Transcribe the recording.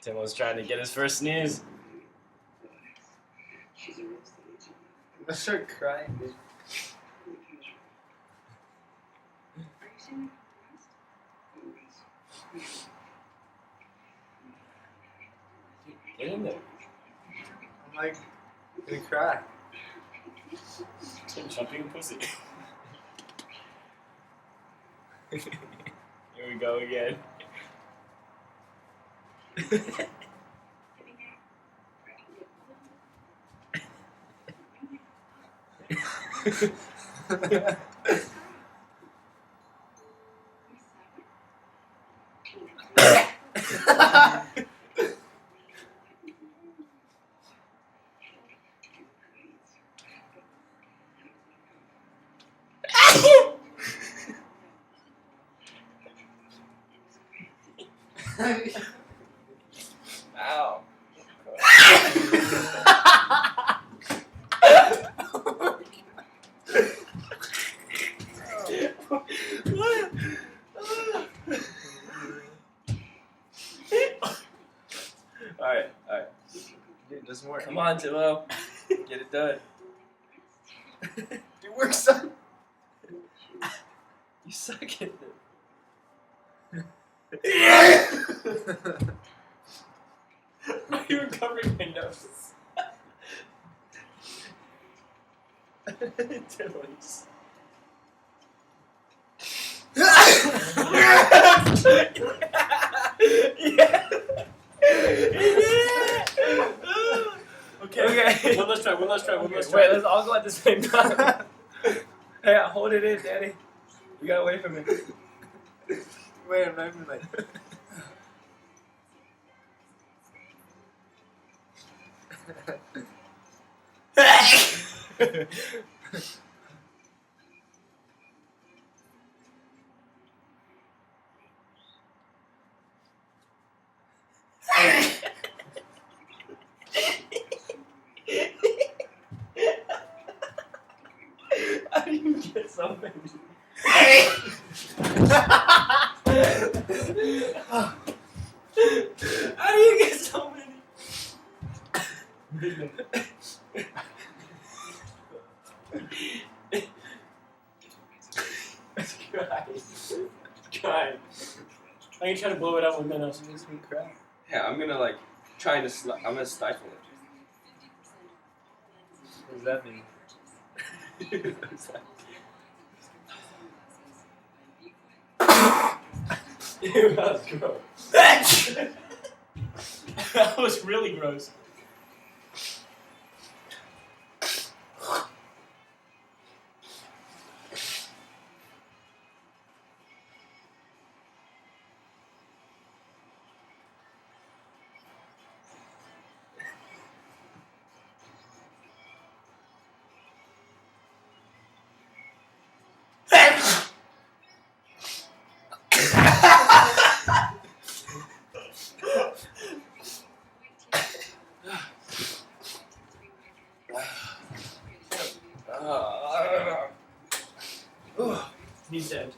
Timo's trying to get his first sneeze. I start crying, dude. Get in there. I'm like, gonna cry. Tim jumping pussy. Here we go again. Ow. What? Alright. Dude, it doesn't work. Come on, Timo. Get it done. It works, son. You suck at it. Why are you recovering my nose? Timo's. Yeah. Okay. One last try. One last try. Wait, let's all go at the same time. Hey, hold it in, Daddy. You gotta wait for me. Wait, I'm not even like. How do you get so many? How do you get so many? Try. I'm gonna try to blow it out with my nose. It makes me cry. Yeah, I'm gonna like try to. I'm gonna stifle it. What does that mean? Ew, that was gross. That was really gross. He's dead.